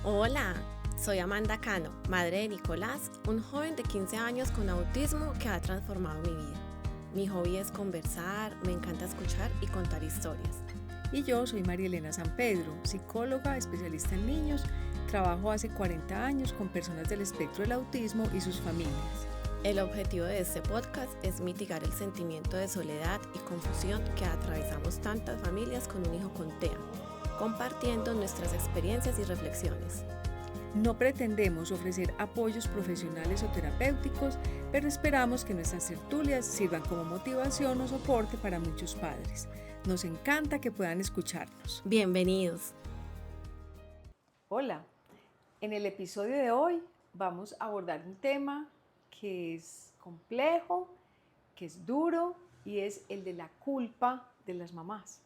Hola, soy Amanda Cano, madre de Nicolás, un joven de 15 años con autismo que ha transformado mi vida. Mi hobby es conversar, me encanta escuchar y contar historias. Y yo soy María Elena San Pedro, psicóloga, especialista en niños. Trabajo hace 40 años con personas del espectro del autismo y sus familias. El objetivo de este podcast es mitigar el sentimiento de soledad y confusión que atravesamos tantas familias con un hijo con TEA, compartiendo nuestras experiencias y reflexiones. No pretendemos ofrecer apoyos profesionales o terapéuticos, pero esperamos que nuestras tertulias sirvan como motivación o soporte para muchos padres. Nos encanta que puedan escucharnos. Bienvenidos. Hola, en el episodio de hoy vamos a abordar un tema que es complejo, que es duro y es el de la culpa de las mamás.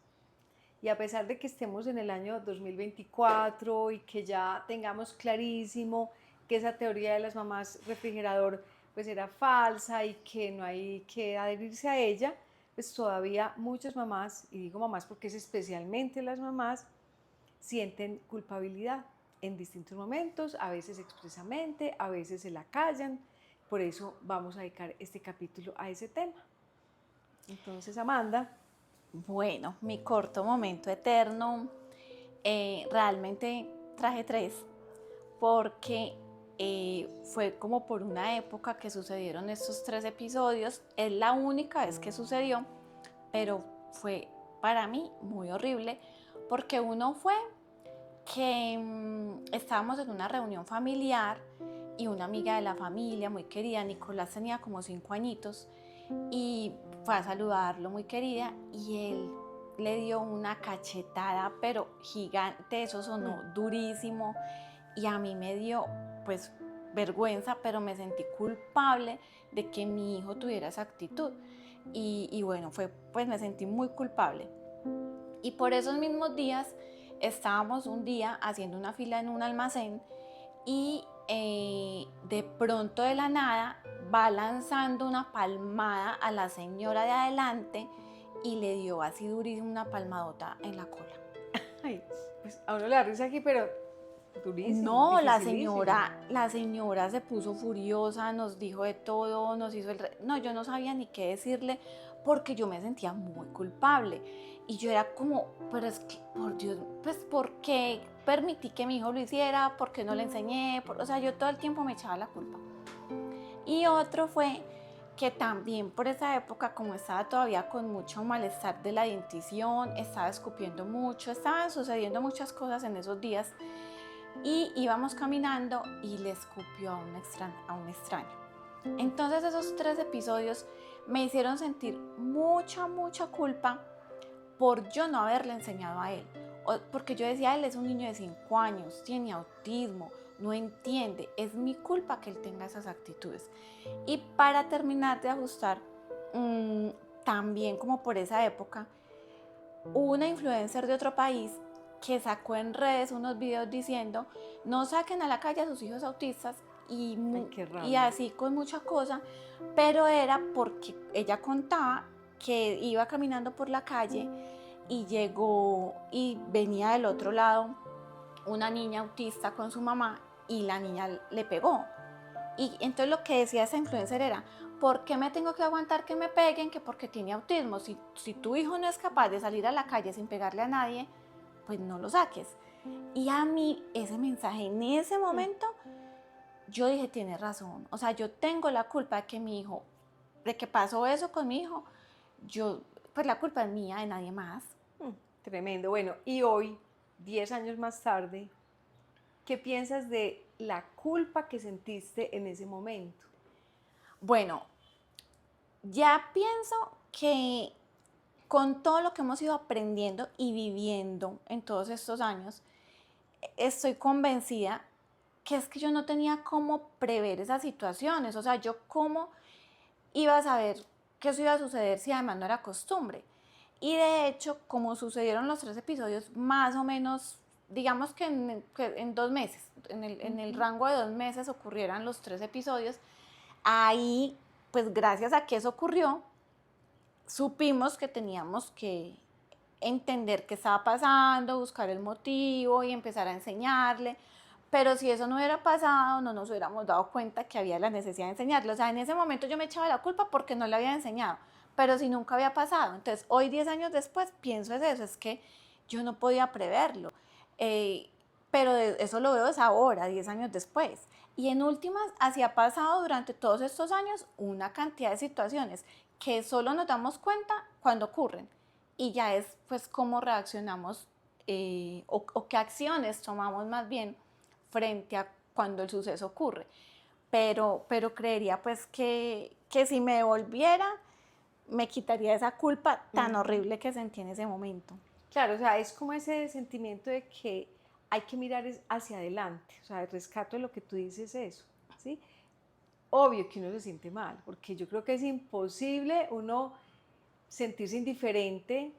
Y a pesar de que estemos en el año 2024 y que ya tengamos clarísimo que esa teoría de las mamás refrigerador pues era falsa y que no hay que adherirse a ella, pues todavía muchas mamás, y digo mamás porque es especialmente las mamás, sienten culpabilidad en distintos momentos, a veces expresamente, a veces se la callan. Por eso vamos a dedicar este capítulo a ese tema. Entonces, Amanda. Bueno, mi corto momento eterno, realmente traje 3, porque fue como por una época que sucedieron estos 3 episodios. Es la única vez que sucedió, pero fue para mí muy horrible, porque uno fue que estábamos en una reunión familiar y una amiga de la familia muy querida, Nicolás, tenía como 5 añitos, y fue a saludarlo muy querida y él le dio una cachetada pero gigante, eso sonó durísimo y a mí me dio pues vergüenza, pero me sentí culpable de que mi hijo tuviera esa actitud y bueno, pues me sentí muy culpable. Y por esos mismos días estábamos un día haciendo una fila en un almacén y de pronto de la nada va lanzando una palmada a la señora de adelante y le dio así durísimo una palmadota en la cola. Ay, pues a uno le da risa aquí, pero durísimo, No, dificilísimo. la señora se puso furiosa, nos dijo de todo, nos hizo No, yo no sabía ni qué decirle porque yo me sentía muy culpable. Y yo era como, pero es que, por Dios, pues, ¿por qué permití que mi hijo lo hiciera? ¿Por qué no le enseñé? O sea, yo todo el tiempo me echaba la culpa. Y otro fue que también por esa época, como estaba todavía con mucho malestar de la dentición, estaba escupiendo mucho, estaban sucediendo muchas cosas en esos días, y íbamos caminando y le escupió a un extraño. Entonces esos 3 episodios me hicieron sentir mucha culpa por yo no haberle enseñado a él. Porque yo decía, él es un niño de 5 años, tiene autismo, no entiende, es mi culpa que él tenga esas actitudes. Y para terminar de ajustar, también como por esa época, hubo una influencer de otro país que sacó en redes unos videos diciendo no saquen a la calle a sus hijos autistas y así con mucha cosa, pero era porque ella contaba que iba caminando por la calle y llegó y venía del otro lado una niña autista con su mamá y la niña le pegó. Y entonces lo que decía esa influencer era, ¿por qué me tengo que aguantar que me peguen? Que porque tiene autismo. Si tu hijo no es capaz de salir a la calle sin pegarle a nadie, pues no lo saques. Y a mí ese mensaje en ese momento, yo dije, tiene razón. O sea, yo tengo la culpa de que mi hijo, de que pasó eso con mi hijo. Pues la culpa es mía, de nadie más. Tremendo. Bueno, y hoy, 10 años más tarde, ¿qué piensas de la culpa que sentiste en ese momento? Bueno, ya pienso que con todo lo que hemos ido aprendiendo y viviendo en todos estos años, estoy convencida que es que yo no tenía cómo prever esas situaciones. O sea, yo cómo iba a saber que eso iba a suceder si además no era costumbre. Y de hecho, como sucedieron los 3 episodios, más o menos, digamos que en 2 meses, en el rango de 2 meses ocurrieran los 3 episodios, ahí, pues gracias a que eso ocurrió, supimos que teníamos que entender qué estaba pasando, buscar el motivo y empezar a enseñarle, pero si eso no hubiera pasado, no nos hubiéramos dado cuenta que había la necesidad de enseñarlo. O sea, en ese momento yo me echaba la culpa porque no le había enseñado, pero si nunca había pasado. Entonces, hoy, 10 años después, pienso es eso, es que yo no podía preverlo. Eh, pero eso lo veo es ahora, 10 años después. Y en últimas, así ha pasado durante todos estos años una cantidad de situaciones que solo nos damos cuenta cuando ocurren. Y ya es pues cómo reaccionamos o qué acciones tomamos más bien frente a cuando el suceso ocurre. Pero creería pues que si me devolviera, me quitaría esa culpa tan horrible que sentí en ese momento. Claro, o sea, es como ese sentimiento de que hay que mirar hacia adelante, o sea, el rescato de lo que tú dices eso, ¿sí? Obvio que uno se siente mal, porque yo creo que es imposible uno sentirse indiferente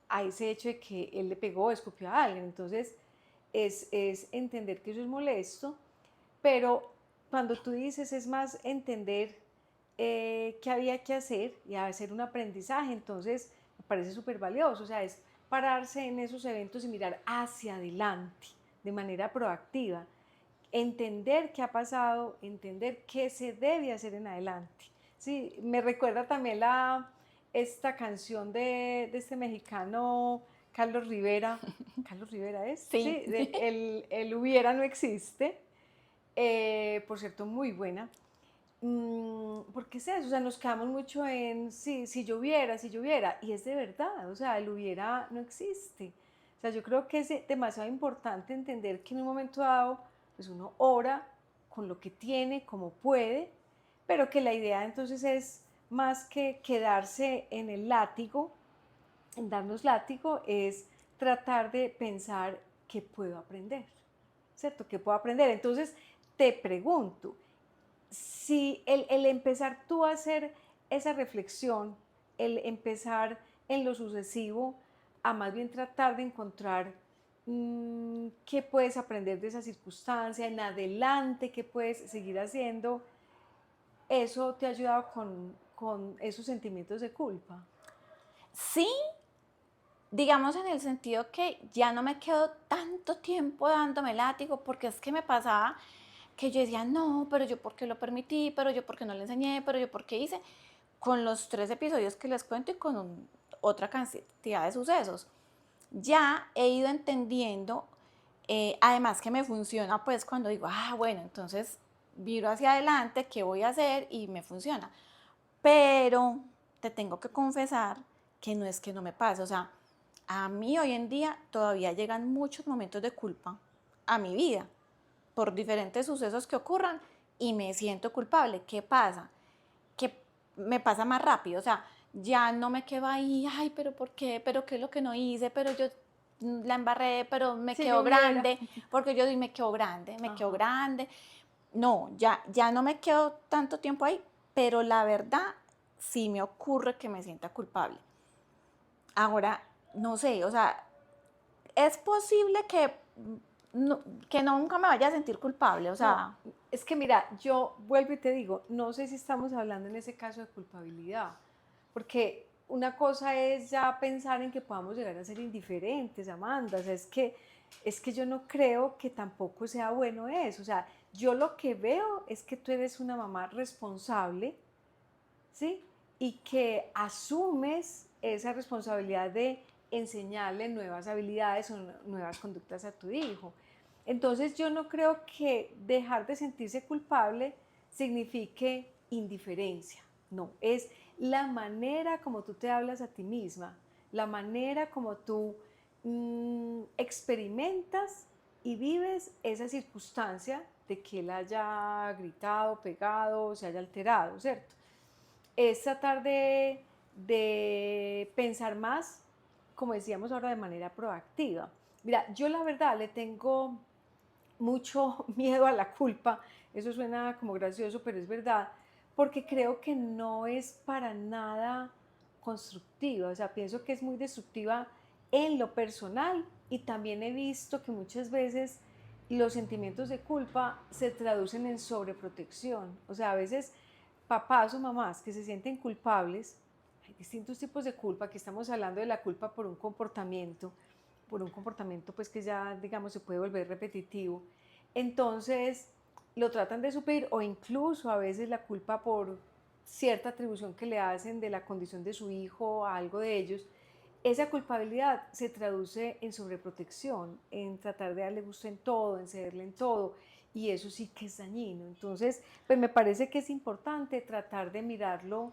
a ese hecho de que él le pegó o escupió a alguien, entonces es entender que eso es molesto, pero cuando tú dices es más entender qué había que hacer y hacer un aprendizaje, entonces me parece súper valioso, o sea, es pararse en esos eventos y mirar hacia adelante de manera proactiva, entender qué ha pasado, entender qué se debe hacer en adelante. Sí, me recuerda también esta canción de este mexicano Carlos Rivera. ¿Carlos Rivera es? Sí. El hubiera no existe. Por cierto, muy buena. Porque es eso, o sea, nos quedamos mucho en si lloviera, y es de verdad, o sea, el hubiera no existe. O sea, yo creo que es demasiado importante entender que en un momento dado, pues uno ora con lo que tiene, como puede, pero que la idea entonces es más que quedarse en el látigo, en darnos látigo, es tratar de pensar qué puedo aprender, ¿cierto? ¿Qué puedo aprender? Entonces, te pregunto, si el empezar tú a hacer esa reflexión, el empezar en lo sucesivo, a más bien tratar de encontrar qué puedes aprender de esa circunstancia, en adelante, qué puedes seguir haciendo, eso te ha ayudado con esos sentimientos de culpa. Sí, digamos en el sentido que ya no me quedo tanto tiempo dándome látigo, porque es que me pasaba que yo decía, no, pero yo por qué lo permití, pero yo por qué no le enseñé, pero yo por qué hice, con los 3 episodios que les cuento y con otra cantidad de sucesos. Ya he ido entendiendo, además que me funciona, pues cuando digo, bueno, entonces viro hacia adelante, ¿qué voy a hacer? Y me funciona. Pero te tengo que confesar que no es que no me pase, o sea, a mí hoy en día todavía llegan muchos momentos de culpa a mi vida por diferentes sucesos que ocurran y me siento culpable. ¿Qué pasa? Que me pasa más rápido, o sea, ya no me quedo ahí, ay, pero ¿por qué? ¿Pero qué es lo que no hice? Pero yo la embarré, pero me quedó grande, porque yo me quedo grande, me quedo grande. No, ya no me quedo tanto tiempo ahí, pero la verdad sí me ocurre que me sienta culpable. Ahora, no sé, o sea, es posible que nunca me vaya a sentir culpable, o sea. No, es que mira, yo vuelvo y te digo, no sé si estamos hablando en ese caso de culpabilidad, porque una cosa es ya pensar en que podamos llegar a ser indiferentes, Amanda, o sea, es que yo no creo que tampoco sea bueno eso, o sea, yo lo que veo es que tú eres una mamá responsable, ¿sí? Y que asumes esa responsabilidad de enseñarle nuevas habilidades o nuevas conductas a tu hijo. Entonces yo no creo que dejar de sentirse culpable signifique indiferencia, no, es la manera como tú te hablas a ti misma, la manera como tú experimentas y vives esa circunstancia de que él haya gritado, pegado, se haya alterado, ¿cierto? Es tratar de pensar más, como decíamos ahora, de manera proactiva. Mira, yo la verdad le tengo mucho miedo a la culpa, eso suena como gracioso, pero es verdad, porque creo que no es para nada constructiva, o sea, pienso que es muy destructiva en lo personal y también he visto que muchas veces los sentimientos de culpa se traducen en sobreprotección, o sea, a veces papás o mamás que se sienten culpables, hay distintos tipos de culpa, que estamos hablando de la culpa por un comportamiento, por un comportamiento pues que ya, digamos, se puede volver repetitivo. Entonces lo tratan de suplir, o incluso a veces la culpa por cierta atribución que le hacen de la condición de su hijo a algo de ellos, esa culpabilidad se traduce en sobreprotección, en tratar de darle gusto en todo, en cederle en todo, y eso sí que es dañino. Entonces, pues me parece que es importante tratar de mirarlo,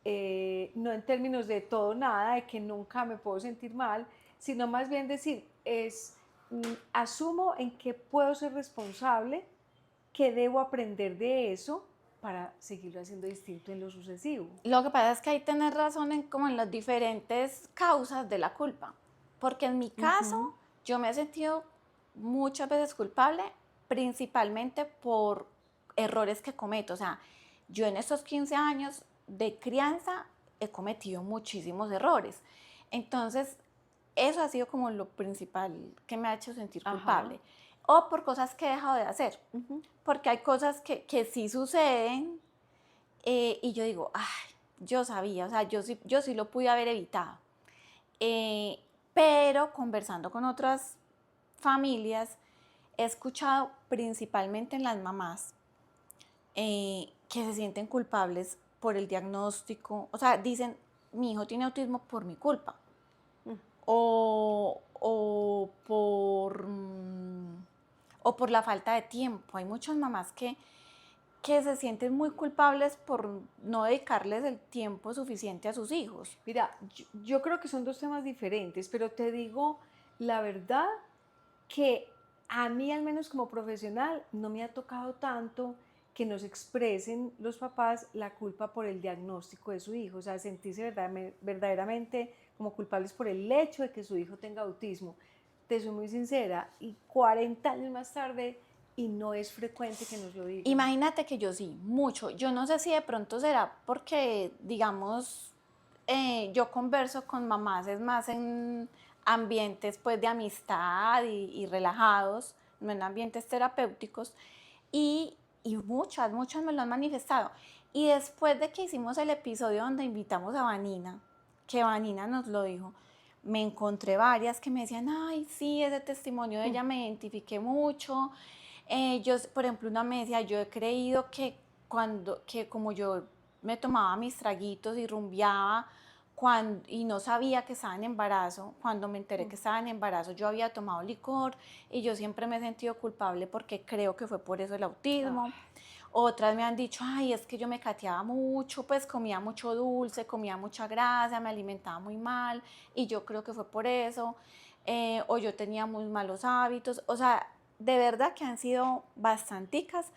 no en términos de todo o nada, de que nunca me puedo sentir mal, sino más bien decir, asumo en que puedo ser responsable, que debo aprender de eso para seguirlo haciendo distinto en lo sucesivo. Lo que pasa es que hay que tener razón en como en las diferentes causas de la culpa, porque en mi caso yo me he sentido muchas veces culpable, principalmente por errores que cometo. O sea, yo en estos 15 años de crianza he cometido muchísimos errores. Entonces, eso ha sido como lo principal que me ha hecho sentir culpable. O por cosas que he dejado de hacer, porque hay cosas que sí suceden y yo digo, ay, yo sabía, o sea, yo sí lo pude haber evitado. Pero conversando con otras familias, he escuchado principalmente en las mamás que se sienten culpables por el diagnóstico. O sea, dicen, mi hijo tiene autismo por mi culpa. O por la falta de tiempo. Hay muchas mamás que se sienten muy culpables por no dedicarles el tiempo suficiente a sus hijos. Mira, yo creo que son dos temas diferentes, pero te digo la verdad que a mí, al menos como profesional, no me ha tocado tanto que nos expresen los papás la culpa por el diagnóstico de su hijo, o sea, sentirse verdaderamente como culpables por el hecho de que su hijo tenga autismo. Te soy muy sincera, y 40 años más tarde, y no es frecuente que nos lo digan. Imagínate que yo sí, mucho. Yo no sé si de pronto será porque, digamos, yo converso con mamás, es más en ambientes pues de amistad y relajados, no en ambientes terapéuticos, y muchas me lo han manifestado. Y después de que hicimos el episodio donde invitamos a Vanina, que Vanina nos lo dijo, me encontré varias que me decían, ay, sí, ese testimonio de ella me identifiqué mucho. Yo, por ejemplo, una me decía, yo he creído que como yo me tomaba mis traguitos y rumbeaba y no sabía que estaba en embarazo, cuando me enteré que estaba en embarazo yo había tomado licor y yo siempre me he sentido culpable porque creo que fue por eso el autismo. Otras me han dicho, ay, es que yo me cateaba mucho, pues comía mucho dulce, comía mucha grasa, me alimentaba muy mal y yo creo que fue por eso. O yo tenía muy malos hábitos. O sea, de verdad que han sido bastanticas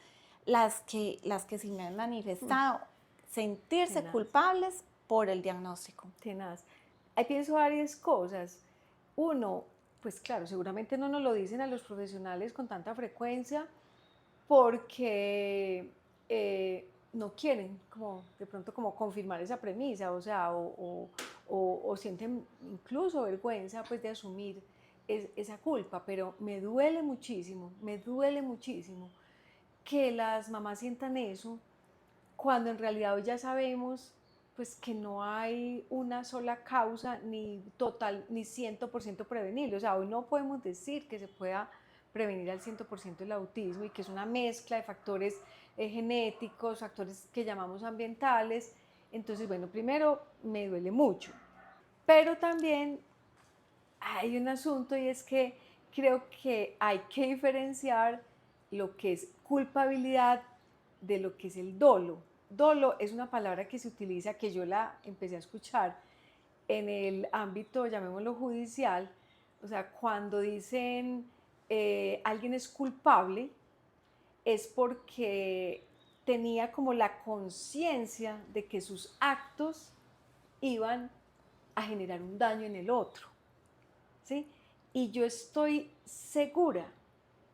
las que sí me han manifestado sentirse culpables por el diagnóstico. Tenaz. Ahí pienso varias cosas. Uno, pues claro, seguramente no nos lo dicen a los profesionales con tanta frecuencia porque no quieren como de pronto como confirmar esa premisa, o sea, o sienten incluso vergüenza pues de asumir esa culpa, pero me duele muchísimo que las mamás sientan eso cuando en realidad hoy ya sabemos pues que no hay una sola causa ni total ni 100% prevenible. O sea, hoy no podemos decir que se pueda prevenir al 100% el autismo y que es una mezcla de factores genéticos, factores que llamamos ambientales. Entonces, bueno, primero me duele mucho, pero también hay un asunto y es que creo que hay que diferenciar lo que es culpabilidad de lo que es el dolo. Dolo es una palabra que se utiliza, que yo la empecé a escuchar en el ámbito, llamémoslo judicial, o sea, cuando dicen alguien es culpable, es porque tenía como la conciencia de que sus actos iban a generar un daño en el otro, ¿sí? Y yo estoy segura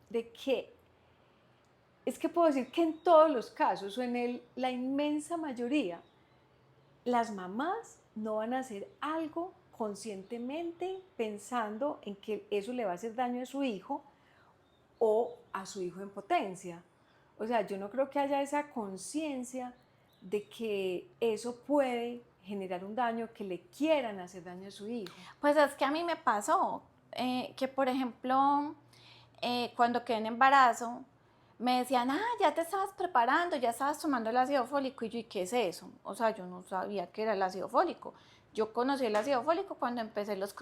de que es que puedo decir que en todos los casos o en la inmensa mayoría, las mamás no van a hacer algo conscientemente pensando en que eso le va a hacer daño a su hijo o a su hijo en potencia. O sea, yo no creo que haya esa conciencia de que eso puede generar un daño, que le quieran hacer daño a su hijo. Pues es que a mí me pasó. que por ejemplo, cuando quedé en embarazo, me decían, ya te estabas preparando, ya estabas tomando el ácido fólico. Y yo, ¿y qué es eso? O sea, yo no sabía qué era el ácido fólico. Yo conocí el ácido fólico cuando empecé los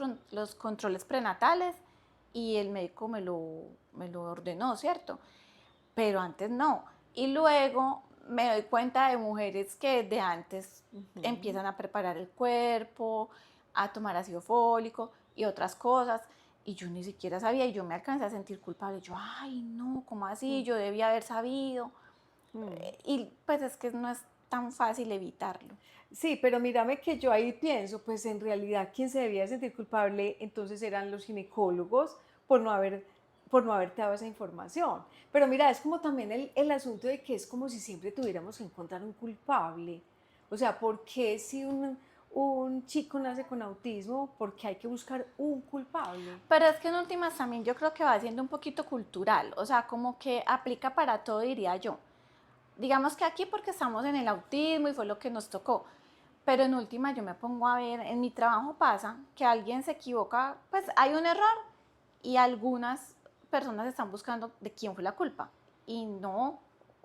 controles prenatales y el médico me lo ordenó, ¿cierto? Pero antes no. Y luego me doy cuenta de mujeres que de antes empiezan a preparar el cuerpo, a tomar ácido fólico y otras cosas. Y yo ni siquiera sabía y yo me alcancé a sentir culpable. Yo, ay, no, ¿cómo así? Yo debía haber sabido. Y pues es que no es tan fácil evitarlo. Sí, pero mírame que yo ahí pienso, pues en realidad quien se debía sentir culpable entonces eran los ginecólogos por no haber, por no haberte dado esa información. Pero mira, es como también el asunto de que es como si siempre tuviéramos que encontrar un culpable. O sea, ¿por qué si un chico nace con autismo, por qué hay que buscar un culpable? Pero es que en últimas también yo creo que va siendo un poquito cultural, o sea, como que aplica para todo, diría yo. Digamos que aquí porque estamos en el autismo y fue lo que nos tocó, pero en última yo me pongo a ver, en mi trabajo pasa que alguien se equivoca, pues hay un error y algunas personas están buscando de quién fue la culpa y no,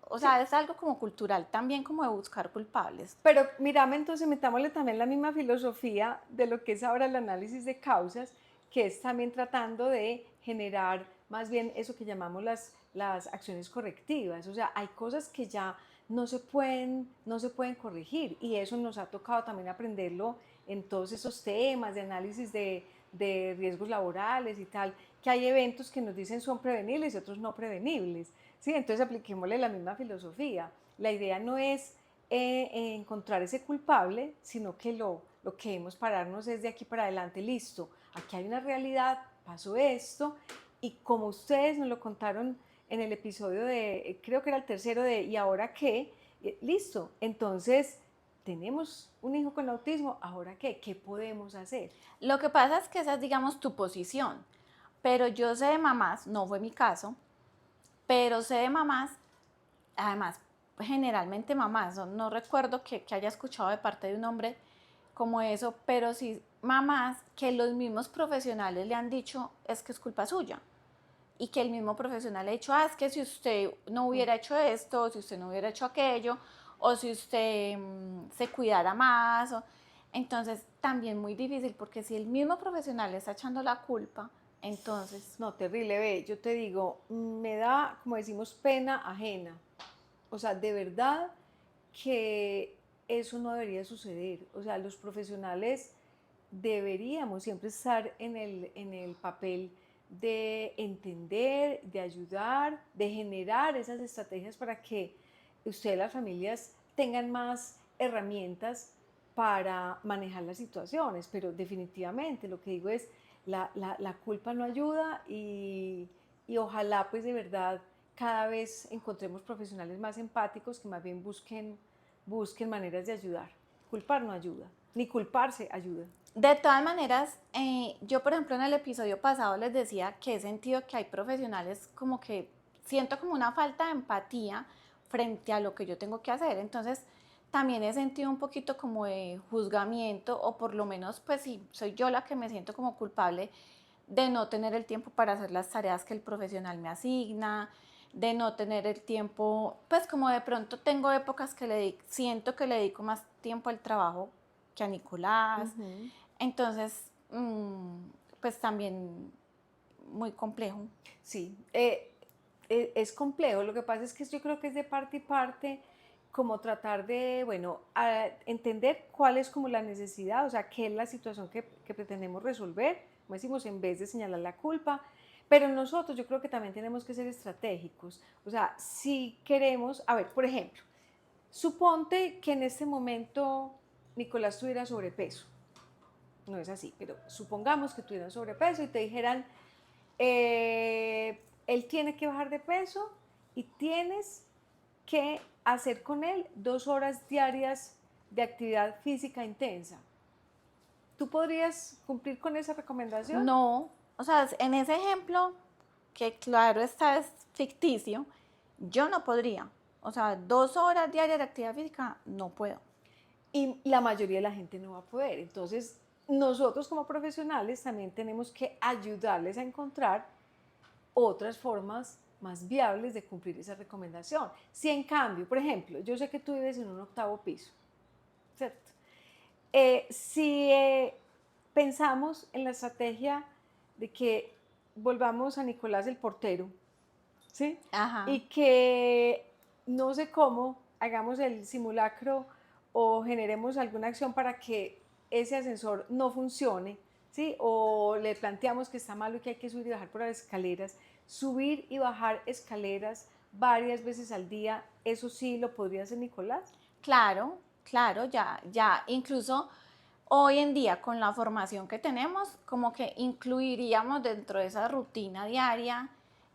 o sea, es algo como cultural también como de buscar culpables. Pero mírame, entonces metámosle también la misma filosofía de lo que es ahora el análisis de causas, que es también tratando de generar más bien eso que llamamos las acciones correctivas. O sea, hay cosas que ya no se pueden corregir y eso nos ha tocado también aprenderlo en todos esos temas de análisis de riesgos laborales y tal, que hay eventos que nos dicen son prevenibles y otros no prevenibles. ¿Sí? Entonces apliquémosle la misma filosofía. La idea no es encontrar ese culpable, sino que lo que debemos pararnos es de aquí para adelante, listo, aquí hay una realidad, pasó esto, y como ustedes nos lo contaron en el episodio de, creo que era el tercero de ¿y ahora qué? Listo, entonces tenemos un hijo con autismo, ¿ahora qué? ¿Qué podemos hacer? Lo que pasa es que esa es, digamos, tu posición, pero yo sé de mamás, no fue mi caso, pero sé de mamás, además, generalmente mamás, no recuerdo que haya escuchado de parte de un hombre como eso, pero sí mamás que los mismos profesionales le han dicho es que es culpa suya y que el mismo profesional le ha dicho, es que si usted no hubiera hecho esto, o si usted no hubiera hecho aquello, o si usted se cuidara más, entonces también muy difícil porque si el mismo profesional le está echando la culpa, entonces... No, terrible, ve, yo te digo, me da, como decimos, pena ajena. O sea, de verdad que eso no debería suceder. O sea, los profesionales deberíamos siempre estar en el papel de entender, de ayudar, de generar esas estrategias para que ustedes, las familias, tengan más herramientas para manejar las situaciones. Pero definitivamente lo que digo es, la culpa no ayuda y ojalá pues de verdad cada vez encontremos profesionales más empáticos que más bien busquen maneras de ayudar. Culpar no ayuda, ni culparse ayuda. De todas maneras, yo por ejemplo en el episodio pasado les decía que he sentido que hay profesionales como que siento como una falta de empatía frente a lo que yo tengo que hacer. Entonces también he sentido un poquito como de juzgamiento o por lo menos pues sí, soy yo la que me siento como culpable de no tener el tiempo para hacer las tareas que el profesional me asigna, de no tener el tiempo, pues como de pronto tengo épocas que siento que le dedico más tiempo al trabajo que a Nicolás. Entonces, pues también muy complejo. Sí, es complejo. Lo que pasa es que yo creo que es de parte y parte, como tratar de, bueno, entender cuál es como la necesidad, o sea, qué es la situación que pretendemos resolver, como decimos, en vez de señalar la culpa. Pero nosotros yo creo que también tenemos que ser estratégicos. O sea, si queremos, a ver, por ejemplo, suponte que en este momento Nicolás tuviera sobrepeso. No es así, pero supongamos que tuvieran sobrepeso y te dijeran, él tiene que bajar de peso y tienes que hacer con él 2 horas diarias de actividad física intensa. ¿Tú podrías cumplir con esa recomendación? No, o sea, en ese ejemplo, que claro está es ficticio, yo no podría. O sea, 2 horas diarias de actividad física, no puedo. Y la mayoría de la gente no va a poder. Entonces, nosotros como profesionales también tenemos que ayudarles a encontrar otras formas más viables de cumplir esa recomendación. Si en cambio, por ejemplo, yo sé que tú vives en un 8º piso, ¿cierto? Si pensamos en la estrategia de que volvamos a Nicolás el portero, ¿sí? Ajá. Y que no sé cómo hagamos el simulacro o generemos alguna acción para que ese ascensor no funcione, ¿sí? O le planteamos que está malo y que hay que subir y bajar por las escaleras. Subir y bajar escaleras varias veces al día, ¿eso sí lo podría hacer Nicolás? Claro, claro, ya, incluso hoy en día con la formación que tenemos, como que incluiríamos dentro de esa rutina diaria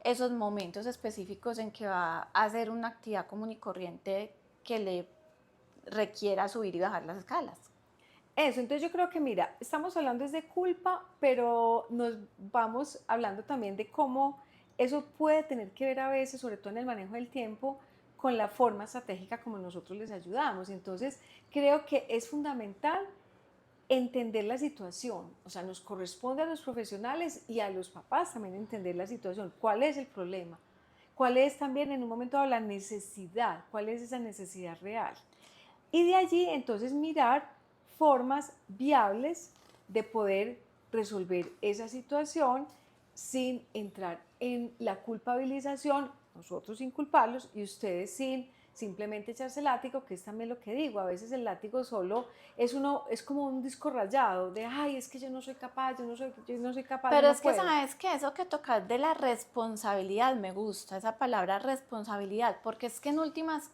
esos momentos específicos en que va a hacer una actividad común y corriente que le requiera subir y bajar las escalas. Eso, entonces yo creo que mira, estamos hablando es de culpa, pero nos vamos hablando también de cómo eso puede tener que ver a veces, sobre todo en el manejo del tiempo, con la forma estratégica como nosotros les ayudamos. Entonces creo que es fundamental entender la situación, o sea, nos corresponde a los profesionales y a los papás también entender la situación, cuál es el problema, cuál es también en un momento dado la necesidad, cuál es esa necesidad real. Y de allí entonces mirar formas viables de poder resolver esa situación sin entrar en la culpabilización, nosotros sin culparlos y ustedes sin simplemente echarse el látigo, que es también lo que digo, a veces el látigo solo es como un disco rayado de, ay, es que yo no soy capaz, yo no soy capaz, yo Pero no es que puedo. sabes que eso que tocas de la responsabilidad me gusta, esa palabra responsabilidad, porque es que en últimas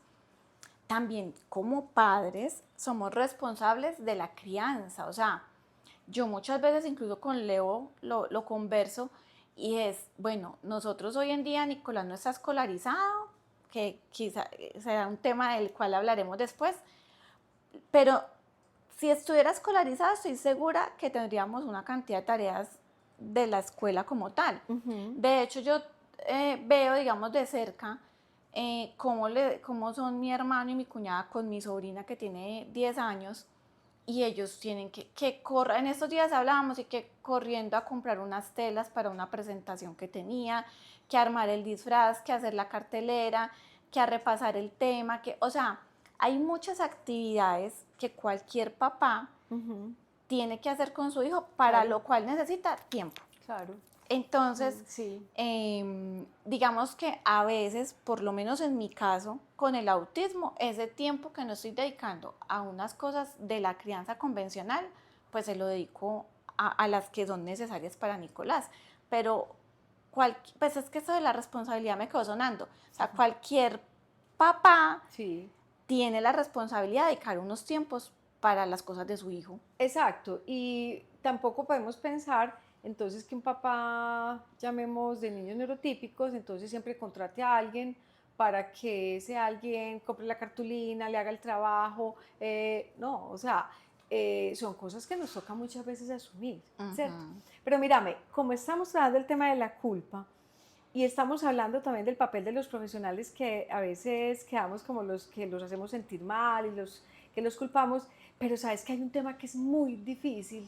también como padres somos responsables de la crianza. O sea, yo muchas veces incluso con Leo lo converso y es, bueno, nosotros hoy en día Nicolás no está escolarizado, que quizá será un tema del cual hablaremos después, pero si estuviera escolarizado estoy segura que tendríamos una cantidad de tareas de la escuela como tal. De hecho, yo veo, digamos, de cerca cómo son mi hermano y mi cuñada con mi sobrina que tiene 10 años y ellos tienen que correr. En estos días hablábamos y que corriendo a comprar unas telas para una presentación que tenía, que armar el disfraz, que hacer la cartelera, que a repasar el tema, o sea, hay muchas actividades que cualquier papá tiene que hacer con su hijo, para Claro. lo cual necesita tiempo. Claro. Entonces, Sí. digamos que a veces, por lo menos en mi caso, con el autismo, ese tiempo que no estoy dedicando a unas cosas de la crianza convencional, pues se lo dedico a las que son necesarias para Nicolás. Pero pues es que eso de la responsabilidad me quedó sonando. O sea, cualquier papá Sí. tiene la responsabilidad de dedicar unos tiempos para las cosas de su hijo. Exacto, y tampoco podemos pensar entonces que un papá, llamemos de niños neurotípicos, entonces siempre contrate a alguien para que ese alguien compre la cartulina, le haga el trabajo, no, o sea, son cosas que nos toca muchas veces asumir, ¿cierto? Pero mírame, como estamos tratando el tema de la culpa y estamos hablando también del papel de los profesionales que a veces quedamos como los que los hacemos sentir mal y los que los culpamos, pero sabes que hay un tema que es muy difícil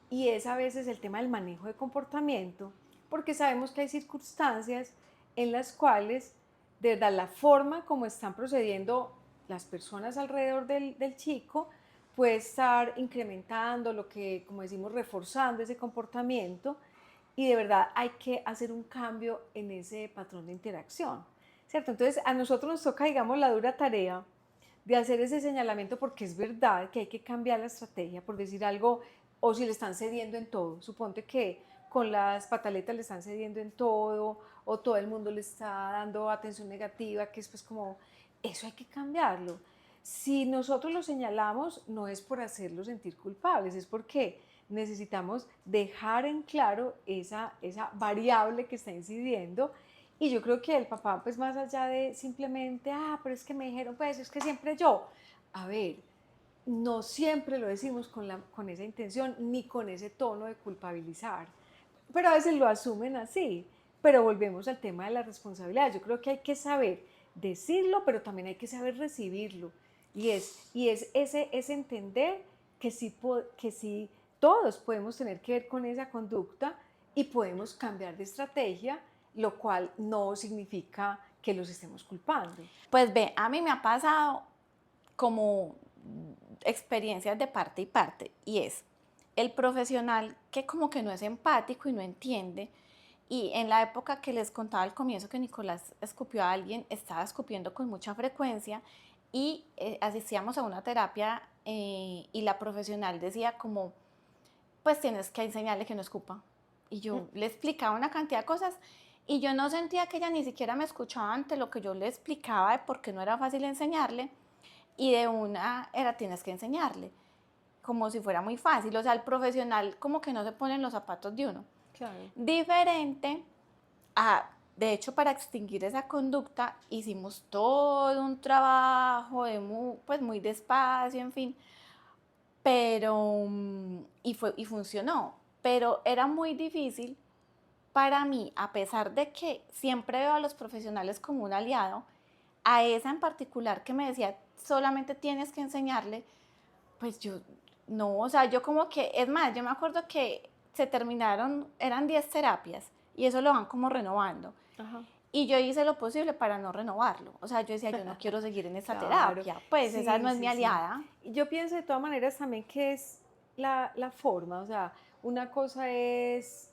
y es a veces el tema del manejo de comportamiento, porque sabemos que hay circunstancias en las cuales, de verdad, la forma como están procediendo las personas alrededor del chico puede estar incrementando lo que, como decimos, reforzando ese comportamiento y de verdad hay que hacer un cambio en ese patrón de interacción, ¿cierto? Entonces a nosotros nos toca, digamos, la dura tarea de hacer ese señalamiento porque es verdad que hay que cambiar la estrategia, por decir algo, o si le están cediendo en todo. Suponte que con las pataletas le están cediendo en todo, o todo el mundo le está dando atención negativa, que es pues como, eso hay que cambiarlo. Si nosotros lo señalamos, no es por hacerlo sentir culpables, es porque necesitamos dejar en claro esa variable que está incidiendo. Y yo creo que el papá, pues más allá de simplemente, pero es que me dijeron, pues es que siempre yo. A ver, no siempre lo decimos con esa intención ni con ese tono de culpabilizar, pero a veces lo asumen así. Pero volvemos al tema de la responsabilidad. Yo creo que hay que saber decirlo, pero también hay que saber recibirlo. Y es ese entender que sí todos podemos tener que ver con esa conducta y podemos cambiar de estrategia, lo cual no significa que los estemos culpando. Pues ve, a mí me ha pasado como experiencias de parte y parte, y es el profesional que como que no es empático y no entiende. Y en la época que les contaba al comienzo que Nicolás escupió a alguien, estaba escupiendo con mucha frecuencia y asistíamos a una terapia y la profesional decía como, pues tienes que enseñarle que no escupa. Y yo le explicaba una cantidad de cosas y yo no sentía que ella ni siquiera me escuchaba ante lo que yo le explicaba de por qué no era fácil enseñarle. Y de una era tienes que enseñarle, como si fuera muy fácil. O sea, el profesional como que no se pone en los zapatos de uno. Claro. Diferente a, de hecho, para extinguir esa conducta hicimos todo un trabajo de pues muy despacio, en fin, pero y funcionó, pero era muy difícil para mí, a pesar de que siempre veo a los profesionales como un aliado, a esa en particular que me decía solamente tienes que enseñarle, pues yo no, o sea, yo como que, es más, yo me acuerdo que se terminaron, eran 10 terapias y eso lo van como renovando. Ajá. Y yo hice lo posible para no renovarlo. O sea, yo decía, yo no quiero seguir en esta Claro. terapia, pues Sí, esa no es sí, mi sí. aliada. Y yo pienso de todas maneras también que es la forma, o sea, una cosa es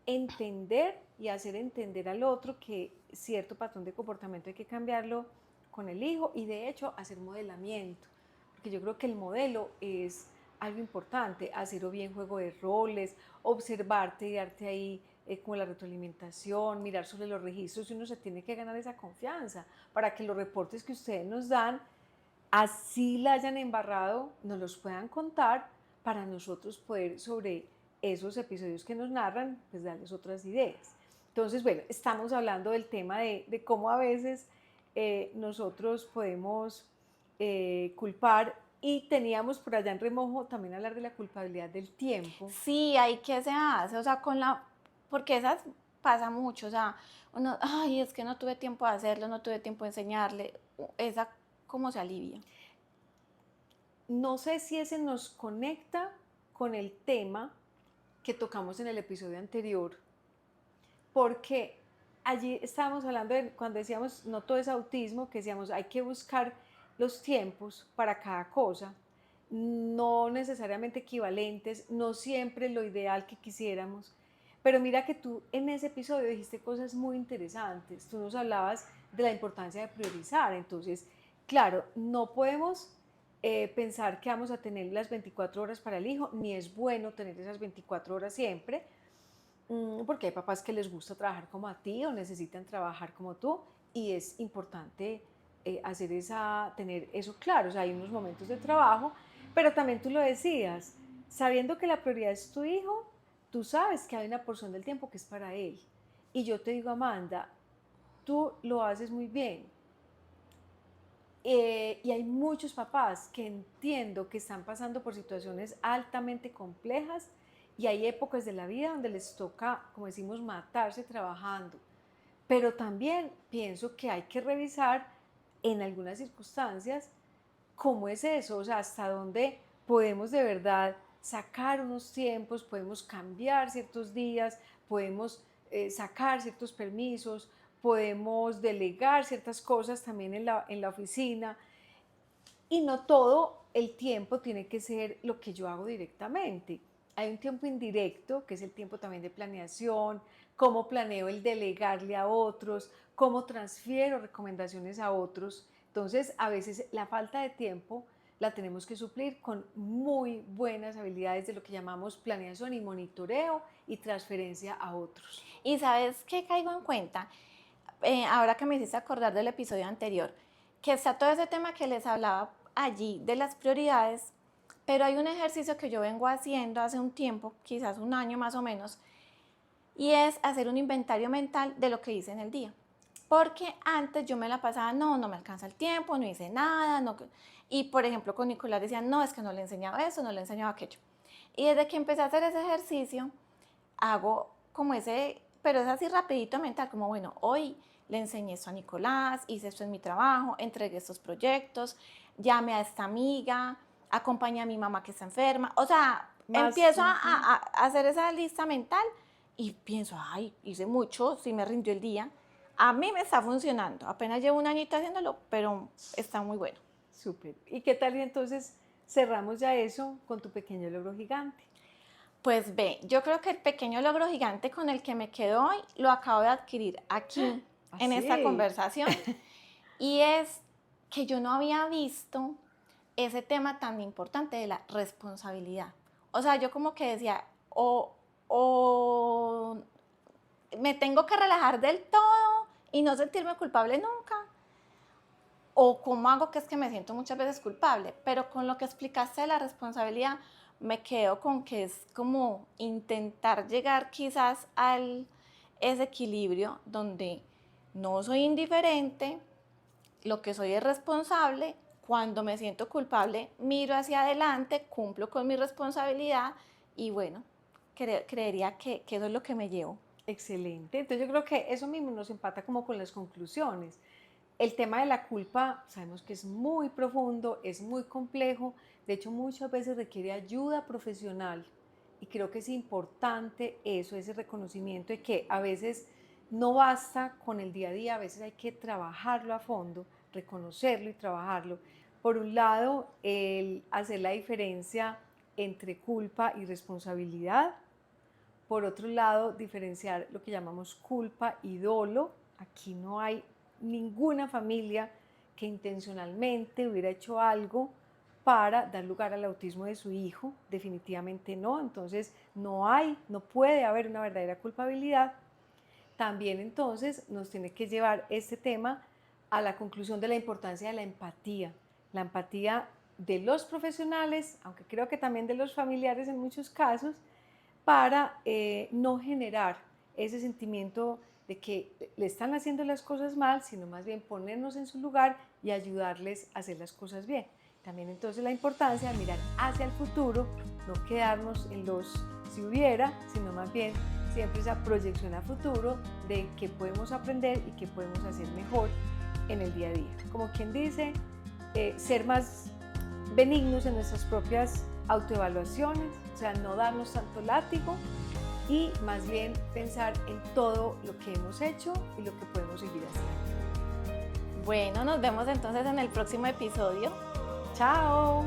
entender y hacer entender al otro que cierto patrón de comportamiento hay que cambiarlo con el hijo y de hecho hacer modelamiento, porque yo creo que el modelo es algo importante, hacer o bien juego de roles, observarte y darte ahí como la retroalimentación, mirar sobre los registros y uno se tiene que ganar esa confianza para que los reportes que ustedes nos dan, así la hayan embarrado, nos los puedan contar para nosotros poder sobre esos episodios que nos narran, pues darles otras ideas. Entonces, bueno, estamos hablando del tema de cómo a veces nosotros podemos culpar y teníamos por allá en remojo también hablar de la culpabilidad del tiempo. Sí, ahí qué se hace, o sea, porque esas pasa mucho, o sea, uno, ay, es que no tuve tiempo de hacerlo, no tuve tiempo de enseñarle, esa cómo se alivia. No sé si ese nos conecta con el tema que tocamos en el episodio anterior, porque allí estábamos hablando de cuando decíamos no todo es autismo, que decíamos hay que buscar los tiempos para cada cosa, no necesariamente equivalentes, no siempre lo ideal que quisiéramos, pero mira que tú en ese episodio dijiste cosas muy interesantes, tú nos hablabas de la importancia de priorizar, entonces, claro, no podemos pensar que vamos a tener las 24 horas para el hijo, ni es bueno tener esas 24 horas siempre, porque hay papás que les gusta trabajar como a ti o necesitan trabajar como tú y es importante tener eso claro, o sea, hay unos momentos de trabajo, pero también tú lo decías, sabiendo que la prioridad es tu hijo, tú sabes que hay una porción del tiempo que es para él. Y yo te digo, Amanda, tú lo haces muy bien. Y hay muchos papás que entiendo que están pasando por situaciones altamente complejas y hay épocas de la vida donde les toca, como decimos, matarse trabajando. Pero también pienso que hay que revisar en algunas circunstancias cómo es eso, o sea, hasta dónde podemos de verdad sacar unos tiempos, podemos cambiar ciertos días, podemos sacar ciertos permisos, podemos delegar ciertas cosas también en la oficina y no todo el tiempo tiene que ser lo que yo hago directamente. Hay un tiempo indirecto, que es el tiempo también de planeación, cómo planeo el delegarle a otros, cómo transfiero recomendaciones a otros. Entonces, a veces la falta de tiempo la tenemos que suplir con muy buenas habilidades de lo que llamamos planeación y monitoreo y transferencia a otros. Y ¿sabes qué caigo en cuenta? Ahora que me hiciste acordar del episodio anterior, que está todo ese tema que les hablaba allí de las prioridades, pero hay un ejercicio que yo vengo haciendo hace un tiempo, quizás un año más o menos, y es hacer un inventario mental de lo que hice en el día. Porque antes yo me la pasaba, no me alcanza el tiempo, no hice nada, no. Y por ejemplo con Nicolás decía, no, es que no le enseñaba eso, no le enseñaba aquello. Y desde que empecé a hacer ese ejercicio, hago como pero es así rapidito mental, como bueno, hoy le enseñé esto a Nicolás, hice esto en mi trabajo, entregué estos proyectos, llamé a esta amiga, acompañé a mi mamá que está enferma, o sea, empiezo a hacer esa lista mental y pienso, ay, hice mucho, sí me rindió el día. A mí me está funcionando, apenas llevo un añito haciéndolo, pero está muy bueno. Súper. ¿Y qué tal y entonces cerramos ya eso con tu pequeño logro gigante? Pues ve, yo creo que el pequeño logro gigante con el que me quedo hoy lo acabo de adquirir aquí, en esta ¿Así? conversación, y es que yo no había visto ese tema tan importante de la responsabilidad. O sea, yo como que decía, o me tengo que relajar del todo y no sentirme culpable nunca, o cómo hago que es que me siento muchas veces culpable, pero con lo que explicaste de la responsabilidad, me quedo con que es como intentar llegar quizás al ese equilibrio donde no soy indiferente, lo que soy es responsable, cuando me siento culpable miro hacia adelante, cumplo con mi responsabilidad y bueno, creería que eso es lo que me llevo. Excelente. Entonces yo creo que eso mismo nos empata como con las conclusiones. El tema de la culpa sabemos que es muy profundo, es muy complejo, de hecho muchas veces requiere ayuda profesional y creo que es importante eso, ese reconocimiento de que a veces no basta con el día a día, a veces hay que trabajarlo a fondo, reconocerlo y trabajarlo. Por un lado, el hacer la diferencia entre culpa y responsabilidad. Por otro lado, diferenciar lo que llamamos culpa y dolo. Aquí no hay ninguna familia que intencionalmente hubiera hecho algo para dar lugar al autismo de su hijo, definitivamente no, entonces no puede haber una verdadera culpabilidad. También entonces nos tiene que llevar este tema a la conclusión de la importancia de la empatía de los profesionales, aunque creo que también de los familiares en muchos casos, para no generar ese sentimiento de que le están haciendo las cosas mal, sino más bien ponernos en su lugar y ayudarles a hacer las cosas bien. También entonces la importancia de mirar hacia el futuro, no quedarnos en los si hubiera, sino más bien siempre esa proyección a futuro de qué podemos aprender y qué podemos hacer mejor en el día a día. Como quien dice, ser más benignos en nuestras propias autoevaluaciones, o sea, no darnos tanto látigo y más bien pensar en todo lo que hemos hecho y lo que podemos seguir haciendo. Bueno, nos vemos entonces en el próximo episodio. ¡Chao!